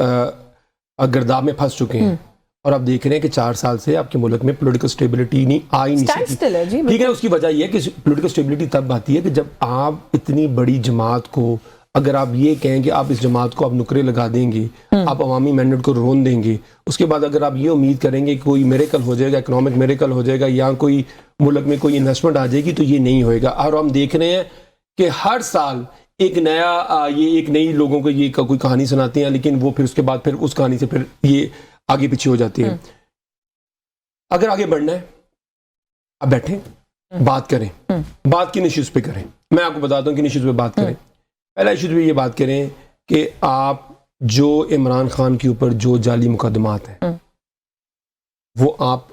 गर्दाब में फंस चुके हैं और आप देख रहे हैं कि 4 साल से आपके मुल्क में पॉलिटिकल स्टेबिलिटी नहीं सकी, ठीक है। उसकी वजह यह है कि पॉलिटिकल स्टेबिलिटी तब आती है कि जब आप इतनी बड़ी जमात को, अगर आप ये कहें कि आप इस जमात को आप नुकरे लगा देंगे, आप अवामी मैंडेट को रोन देंगे, उसके बाद अगर आप ये उम्मीद करेंगे कि कोई मिरेकल हो जाएगा, इकोनॉमिक मिरेकल हो जाएगा या कोई मुल्क में कोई इन्वेस्टमेंट आ जाएगी, तो ये नहीं होएगा। और हम देख रहे हैं कि हर साल एक नई लोगों को ये कोई कहानी सुनाते हैं, लेकिन वो फिर उसके बाद फिर उस कहानी से फिर ये आगे पीछे हो जाती है। अगर आगे बढ़ना है आप बैठें, बात करें, बात किन इश्यूज पे करें। मैं आपको बताता हूँ किन इश्यूज पे बात करें। पहला इशू पे ये बात करें कि आप जो इमरान खान के ऊपर जो जाली मुकदमात हैं वो आप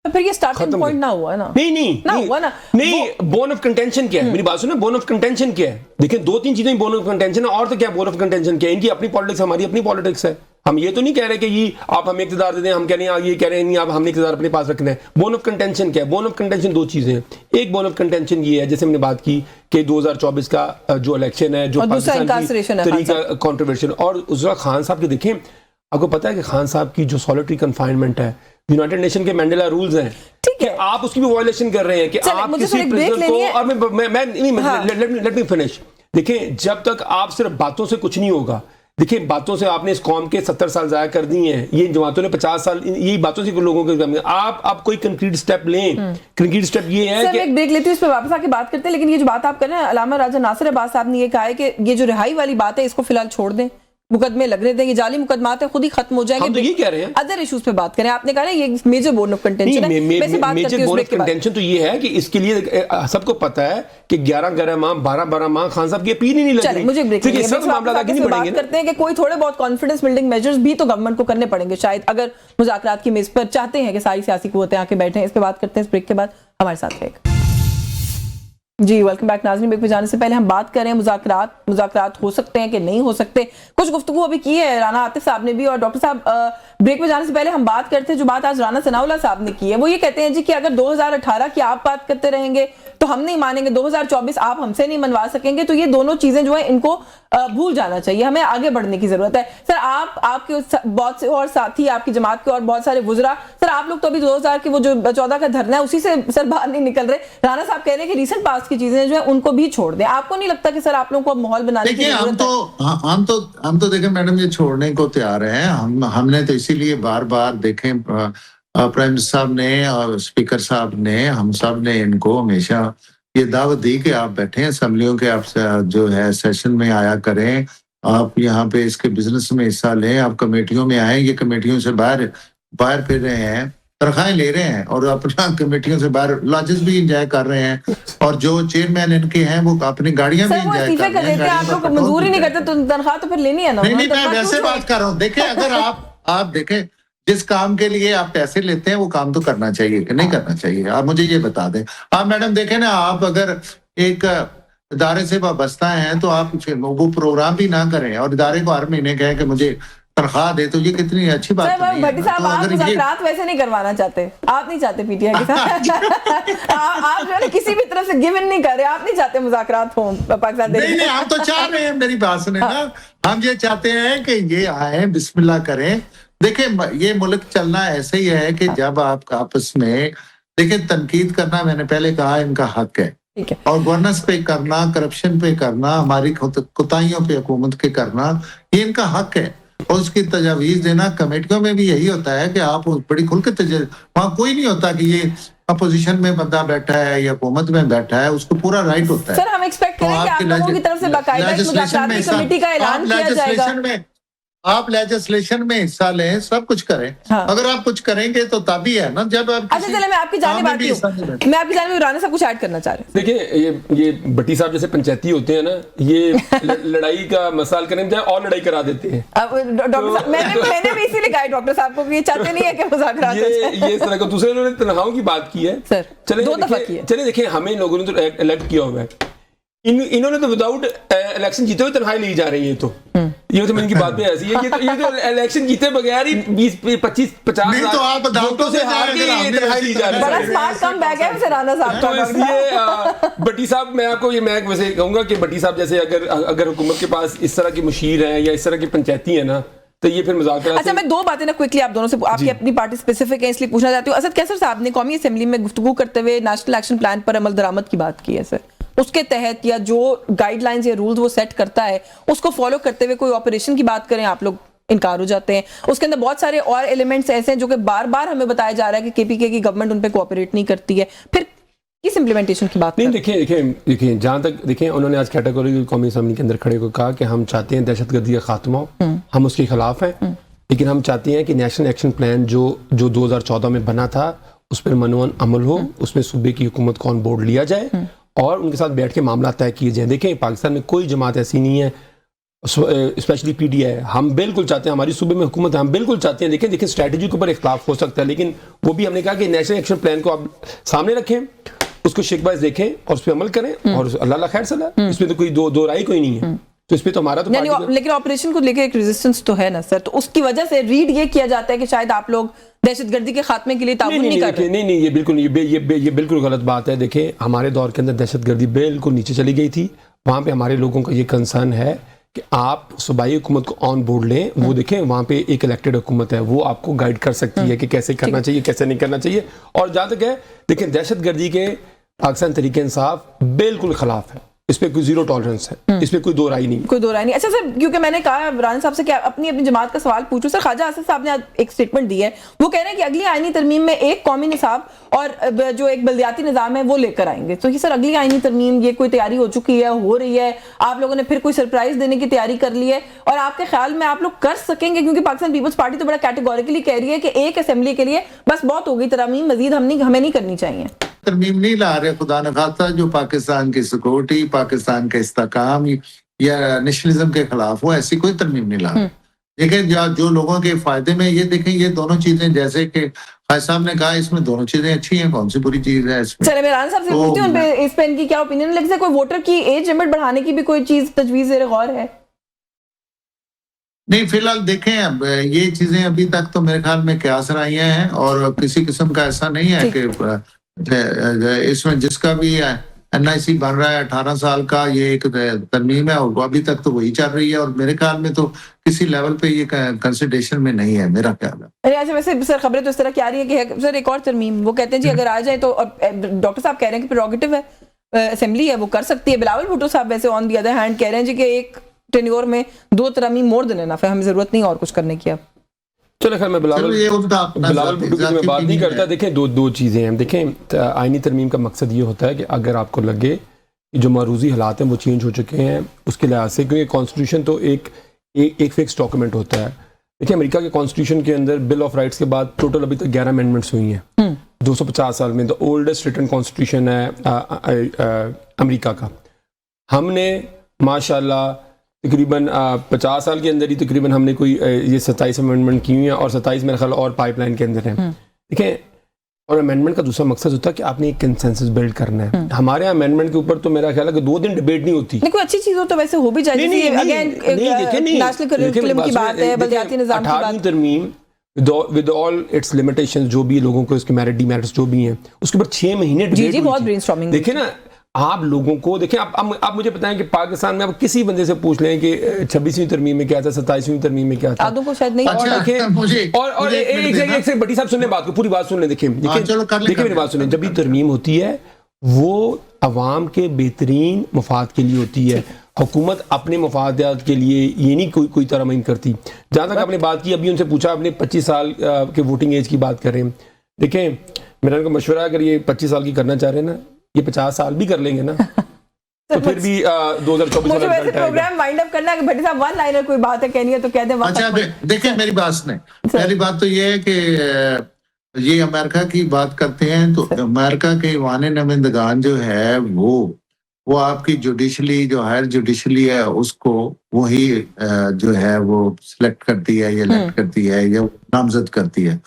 तो फिर ये स्टार्टिंग पॉइंट ना हुआ ना? नहीं, बोन ऑफ कंटेंशन क्या है? मेरी बात सुनो, बोन ऑफ कंटेंशन क्या है? देखिए 2-3 चीजें बोन ऑफ कंटेंशन है, और तो क्या बोन ऑफ कंटेंशन क्या है? इनकी अपनी पॉलिटिक्स, हमारी अपनी पॉलिटिक्स है। हम ये तो नहीं कह रहे कि ये आप हमें इख्तियार दे दें, हम कह रहे हैं ये कह रहे हैं नहीं आप हमने इख्तियार अपने पास रखना है। बोन ऑफ कंटेंशन क्या है? बोन ऑफ कंटेंशन 2 चीजें हैं। एक बोन ऑफ कंटेंशन ये है, जैसे हमने बात की कि 2024 का जो इलेक्शन है, जो तरीका कंट्रोवर्शियल, और उसका खान साहब के देखें, आपको पता है कि खान साहब की जो सॉलिटरी कन्फाइनमेंट है, यूनाइटेड नेशन के मैंडेला रूल्स हैं, ठीक है, आप उसकी भी वायलेशन कर रहे हैं कि आप किसी प्रिजनर को, और लेट मी फिनिश। देखिए जब तक आप सिर्फ बातों से कुछ नहीं होगा, देखिए बातों से आपने इस कौम के 70 साल जाया कर दिए हैं, ये जमातों ने 50 साल, यही बातों से लोगों के, आप कोई कंक्रीट स्टेप लें। कंक्रीट स्टेप ये है कि एक ब्रेक लेती हूँ, इस पे वापस आके बात करते हैं। लेकिन ये जो बात आप कर रहे हैं, अल्लामा राजा नासिर अब्बास साहब ने ये कहा है कि ये जो रिहाई वाली बात है इसको फिलहाल छोड़ दें, मुकदमे लगने देंगे, जाली मुकदमात है खुद ही खत्म हो जाएंगे। हम तो ये कह रहे हैं अदर इश्यूज पे बात करें। आपने कहा ना ये मेजर बोन ऑफ कंटेंशन है। मेजर बोन ऑफ कंटेंशन तो ये है कि इसके लिए सबको पता है कि 11 माह 12 माह खान साहब की अपील ही नहीं लग रही। मुझे ब्रेक बात करते हैं कि कोई थोड़े बहुत कॉन्फिडेंस बिल्डिंग मेजर्स भी तो गवर्नमेंट को करने पड़ेंगे शायद, अगर मुज़ाकरात की मेज पर चाहते हैं कि सारी सियासी कुव्वतें आके बैठे। इस पे बात करते हैं इस ब्रेक के बाद। हमारे साथ रहेगा जी। वेलकम बैक नाज़रीन। ब्रेक पे जाने से पहले हम बात करें मुज़ाकरात हो सकते हैं कि नहीं हो सकते। कुछ गुफ्तगू अभी की है राना आतिफ साहब ने भी, और डॉक्टर साहब ब्रेक पे जाने से पहले हम बात करते हैं जो बात आज राना सनाउल्लाह साहब ने की है। वो ये कहते हैं जी कि अगर 2018 की आप बात करते रहेंगे तो हम नहीं मानेंगे, 2024 आप हमसे नहीं मनवा सकेंगे, तो ये दोनों चीजें जो है इनको भूल जाना चाहिए, हमें आगे बढ़ने की जरूरत है। सर आपके बहुत से और साथी, आपकी जमात के और बहुत सारे वुजरा, सर आप लोग तो अभी 2000 के वो जो 14 का धरना है उसी से सर बाहर नहीं निकल रहे। राणा साहब कह रहे हैं कि रीसेंट पास की चीजें जो है उनको भी छोड़ दें। आपको नहीं लगता कि सर आप लोगों को अब माहौल बनाने की जरूरत है? हम तो देखें मैडम, ये छोड़ने को तैयार हैं। हमने तो इसीलिए बार बार देखें प्राइम मिनिस्टर साहब ने और स्पीकर साहब ने, हम सब ने इनको हमेशा ये दावत दी कि आप बैठे असेंबलियों के, आप जो है सेशन में आया करें, आप यहाँ पे इसके बिजनेस में हिस्सा लें, आप कमेटियों में आए। ये कमेटियों से बाहर फिर रहे हैं, तनख्वाहें ले रहे हैं और अपना कमेटियों से बाहर लॉजेस भी एंजॉय कर रहे हैं, और जो चेयरमैन इनके हैं वो अपनी गाड़ियां भी एंजॉय कर रहे हैं। आप लोग मंजूरी नहीं करते तो तनख्वाह तो फिर लेनी है ना। नहीं, मैं वैसे बात कर रहा हूँ। देखें, अगर आप देखें जिस काम के लिए आप पैसे लेते हैं वो काम तो करना चाहिए कि नहीं करना चाहिए, आप मुझे ये बता दें। आप मैडम देखें ना, आप अगर एक इदारे से वाबस्ता हैं तो आप वो प्रोग्राम भी ना करें और इदारे को हर महीने कहें कि मुझे तनख्वाह दे, तो ये कितनी अच्छी बात है। भट्टी साहब, आप मुज़ाकरात वैसे नहीं करवाना चाहते, आप नहीं चाहते पीटीआई के साथ आप जो है किसी भी तरफ से गिव इन नहीं कर रहे, आप नहीं चाहते मुज़ाकरात हो पाकिस्तान। नहीं, हम तो चाह रहे हैं, मेरी बात सुने ना, हम ये चाहते हैं कि ये आए, बिस्मिल्लाह करें। देखिए, ये मुल्क चलना ऐसे ही है कि जब आप आपस में देखिए, तनकीद करना, मैंने पहले कहा, इनका हक है, और गवर्नेंस पे करना, करप्शन पे करना, हमारी कोताहियों पे हुकूमत के करना, ये इनका हक है। और उसकी तजावीज देना, कमेटियों में भी यही होता है कि आप बड़ी खुल के वहां कोई नहीं होता कि ये अपोजिशन में बंदा बैठा है या हुकूमत में बैठा है, उसको पूरा राइट होता है। सर, हम एक्सपेक्ट करें कि आप लोगों की तरफ से बाकायदा मुज़ाकराती कमेटी का ऐलान किया जाएगा। आप लेजिस्लेशन में हिस्सा लें, सब कुछ करें। हाँ। अगर आप कुछ करेंगे तो तभी है ना, जब आप अच्छा चले, मैं आपकी जानिब आती हूं, मैं आपकी जानिब राणा साहब कुछ ऐड करना चाह रहे हैं। देखिए, ये भट्टी साहब जैसे पंचायती होते हैं ना, ये लड़ाई का मसाल करने में और लड़ाई करा देते हैं। डॉक्टर साहब, मैंने भी इसीलिए कहा डॉक्टर साहब को कि ये चाहते नहीं है कि मुज़ाकरात ये इस तरह का। दूसरे लोगों ने तनख्वाहों की बात की है सर, चले 2 दफा की है। चले देखिए, हमें लोगों ने तो इलेक्ट किया हुआ है, इन्होंने तो विदाउट इलेक्शन जीते हुए तनख्वाही ली जा रही है। तो ये तो इनकी बात पे ऐसी है, ये तो इलेक्शन जीते बगैर ही 20-25-50 लाख तो आप वोटों से हार के तनख्वाही ली जा रही है। बड़ा स्मार्ट कमबैक है वैसे राणा साहब का। तो इसलिए भट्टी साहब, मैं वैसे कहूंगा कि भट्टी साहब जैसे अगर हुकूमत के पास इस तरह की मुशीर है या इस तरह की पंचायती है ना, तो ये फिर मुज़ाकरात। अच्छा, मैं 2 बातें ना क्विकली आप दोनों से, आपकी अपनी पार्टी स्पेसिफिक है इसलिए पूछना चाहती हूँ। असद कैसर साहब ने कौमी असेंबली में गुफ्तगू करते हुए नेशनल एक्शन प्लान पर अमल दरामद की बात की है सर, उसके तहत या जो गाइडलाइंस या रूल्स वो सेट करता है उसको फॉलो करते हुए कोई ऑपरेशन की बात करें, आप लोग इनकार हो जाते हैं। उसके अंदर बहुत सारे और एलिमेंट्स ऐसे हैं जो कि बार बार हमें बताया जा रहा है कि केपीके की गवर्नमेंट उन पे कोऑपरेट नहीं करती है, फिर किस इंप्लीमेंटेशन की बात? नहीं, देखिए जहां तक देखिए, उन्होंने आज कैटेगरी कौमी असेंबली के अंदर खड़े होकर कहा कि हम चाहते हैं दहशतगर्दी का खात्मा हो, हम उसके खिलाफ हैं, लेकिन हम चाहते हैं कि नेशनल एक्शन प्लान जो 2014 में बना था उस पर मनोवन अमल हो, उसमें सूबे की हुकूमत को ऑन बोर्ड लिया जाए और उनके साथ बैठ के मामला तय किए जाए। देखें, पाकिस्तान में कोई जमात ऐसी नहीं है, स्पेशली पीडीआई, हम बिल्कुल चाहते हैं, हमारी सूबे में हुकूमत है, हम बिल्कुल चाहते हैं। देखिए स्ट्रैटेजी के ऊपर इख्तिलाफ हो सकता है, लेकिन वो भी हमने कहा कि नेशनल एक्शन प्लान को आप सामने रखें, उसको शेकबाज देखें और उस पर अमल करें, और अल्लाह खैर सलाह, इसमें तो कोई दो राय कोई नहीं है। तो इस पे तो हमारा तो लेकिन ऑपरेशन को लेकर एक रेजिस्टेंस तो है ना सर, तो उसकी वजह से रीड ये किया जाता है कि शायद आप लोग दहशतगर्दी के खात्मे के लिए ताउन नहीं कर रहे। नहीं, ये बिल्कुल ये बिल्कुल गलत बात है। देखिए, हमारे दौर के अंदर दहशतगर्दी बिल्कुल नीचे चली गई थी, वहाँ पे हमारे लोगों का ये कंसर्न है कि आप सूबाई हुकूमत को ऑन बोर्ड लें। वो देखें, वहाँ पे एक इलेक्टेड हुकूमत है, वो आपको गाइड कर सकती है कि कैसे करना चाहिए, कैसे नहीं करना चाहिए। और जहाँ तक है, देखिए दहशतगर्दी के पाकिस्तान तरीके इंसाफ बिल्कुल खिलाफ है, इस पे कोई जीरो टॉलरेंस है, इस पे कोई दो राय नहीं। अच्छा सर, क्योंकि मैंने कहा राना साहब से कि अपनी जमात का सवाल पूछूं, सर ख्वाजा आसिफ साहब ने एक स्टेटमेंट दी है, वो कह रहे हैं कि अगली आईनी तरमीम में एक कौमी निसाब और जो एक बल्दियाती निज़ाम है वो लेकर आएंगे। तो ये सर अगली आईनी तरमीम, ये कोई तैयारी हो चुकी है, हो रही है, आप लोगों ने फिर कोई सरप्राइज देने की तैयारी कर ली है, और आपके ख्याल में आप लोग कर सकेंगे? क्योंकि पाकिस्तान पीपल्स पार्टी तो बड़ा कैटेगोरिकली कह रही है कि एक असेंबली के लिए बस बहुत हो गई तरमीम, मजीद हमें नहीं करनी चाहिए। तरमीम नहीं ला रहे, खुदा न खास्ता, जो पाकिस्तान की सिक्योरिटी, पाकिस्तान का इस्तेकाम या नेशनलिज्म के खिलाफ हो, ऐसी कोई तरमीम नहीं ला रहे। देखें, जो लोगों के फायदे में, ये देखें, ये दोनों चीजें, जैसे कि खान साहब ने कहा, इसमें दोनों चीजें अच्छी हैं, कौन सी बुरी चीज है इसमें? चले मैं राना साहब से पूछती हूं इस पे इनकी क्या ओपिनियन है। कोई वोटर की एज लिमिट बढ़ाने की भी कोई चीज तजवीज ज़ेर गौर है? नहीं, फिलहाल देखें, अब ये चीजें अभी तक तो मेरे ख्याल में कयास राइयां हैं, और किसी किस्म का ऐसा नहीं है कि इसमें जिसका भी NIC बन रहा है 18 साल का, ये एक तरमीम है और वो अभी तक तो वही चल रही है और मेरे ख्याल में तो किसी लेवल पे ये कंसिडरेशन में नहीं है, मेरा ख्याल है। अरे अच्छा, वैसे सर खबरें तो इस तरह की आ रही है कि है सर एक और तरमीम, वो कहते हैं जी अगर आ जाए तो, और डॉक्टर साहब कह रहे हैं कि प्रेरोगेटिव है, असेंबली है, वो कर सकती है। बिलावल भुट्टो साहब वैसे ऑन दी अदर हैंड कह रहे हैं जी कि एक टेन्योर में 2 तरमीम मोर देन एनफ है, हमें जरूरत नहीं और कुछ करने की। अब चलो खैर मैं चलो ये उनका अपना बिलावल भुट्टो की मैं बात नहीं करता। देखें दो चीज़ें हैं। देखें आईनी तरमीम का मकसद ये होता है कि अगर आपको लगे कि जो मरूजी हालात हैं वो चेंज हो चुके हैं उसके लिहाज से, क्योंकि कॉन्स्टिट्यूशन तो एक फिक्स डॉक्यूमेंट होता है। देखिए अमेरिका के कॉन्स्टिट्यूशन के अंदर बिल ऑफ राइट्स के बाद टोटल अभी तक 11 अमेंडमेंट्स हुई हैं 250 साल में। द ओल्डेस्ट रिटन कॉन्स्टिट्यूशन है अमेरिका का। हमने माशाल्लाह तकरीबन 50 साल के अंदर ही तकरीबन हमने कोई ये 27 अमेंडमेंट की हुई हैं और 27 मेरे ख्याल और पाइपलाइन के अंदर हैं। देखें, और अमेंडमेंट का दूसरा मकसद होता है कि आपने एक कंसेंसस बिल्ड करना है। हमारे अमेंडमेंट के ऊपर तो मेरा ख्याल है कि 2 दिन डिबेट नहीं होती। नहीं, कोई अच्छी चीज हो तो वैसे हो भी जाए। अगेन नेशनल करिकुलम की बात है, बलदियाती निजाम की बात। 18वीं तरमीम विद ऑल इट्स लिमिटेशंस, जो भी लोगों को इसके मेरिट डीमेरिट्स जो भी हैं, उसके ऊपर 6 महीने जी जी बहुत ब्रेनस्टॉर्मिंग। देखिए ना, आप लोगों को देखें, आप मुझे बताएं कि पाकिस्तान में आप किसी बंदे से पूछ लें कि 26वीं तरमीम में क्या था, 27वीं तरमीम में क्या था, आदों को शायद नहीं। अच्छा, और एक से बड़ी साहब सुनने बात को, पूरी बात सुन लें। देखिए मेरी बात सुनें। जब भी तरमीम होती है वो अवाम के बेहतरीन मफाद के लिए होती है। हुकूमत अपने मफादात के लिए ये नहीं कोई तरमीम करती। जहाँ तक आपने बात की, अभी उनसे पूछा, आपने 25 साल के वोटिंग एज की बात कर रहे हैं। देखें, मेरा उनको मशवरा है, अगर ये 25 साल की करना चाह रहे हैं ना, ये 50 साल भी कर लेंगे ना तो फिर भी 2024 मुझे वैसे प्रोग्राम वाइंड अप करना है कि भट्टी साहब वन लाइनर कोई बात है कहनी है तो कह दें। अच्छा देखिए, मेरी बात सुने। पहली बात तो ये है कि ये अमेरिका की बात करते हैं तो अमेरिका के ईवान नुमाइंदगान जो है वो आपकी जुडिशली, जो हायर जुडिशली है, उसको वही जो है वो सिलेक्ट करती है या इलेक्ट करती है या नामजद करती है।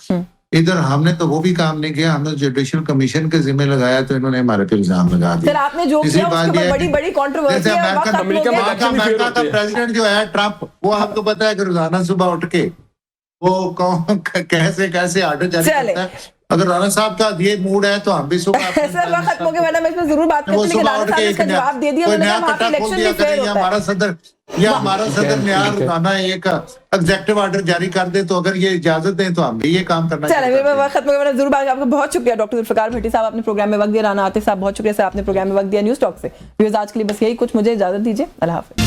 इधर हमने तो वो भी काम नहीं किया, हमने जुडिशियल कमीशन के जिम्मे लगाया तो इन्होंने हमारे पे इल्जाम लगा दिया। सर आपने जो किया उसके ऊपर बड़ी कंट्रोवर्सी है। अमेरिका का प्रेसिडेंट जो है ट्रंप, वो आपको पता है कि रोजाना सुबह उठ के वो कैसे आर्डर जारी करता है। अगर राणा साहब का ये मूड है तो हम भी सुबह सर वक्त खत्म हो गया, वरना मैं इसमें जरूर बात करती, लेकिन राणा साहब ने इसका जवाब दे दिया। उन्होंने कहा वहां पे इलेक्शन भी फेयर होता है। हमारा सदर न्याय रोजाना एक एग्जीक्यूटिव ऑर्डर जारी कर दे तो अगर ये इजाजत दें तो हम भी ये काम करना चाहिए। चलिए वक्त खत्म हो गया, जरूर बात। आपका बहुत शुक्रिया डॉक्टर जुल्फिकार भट्टी साहब, आपने प्रोग्राम में वक्त दिया। राना आतिफ साहब बहुत शुक्रिया सर, आपने प्रोग्राम में वक्त दिया। न्यूज़ टॉक से आज के लिए बस यही कुछ, मुझे इजाजत दीजिए। अल्लाह हाफिज।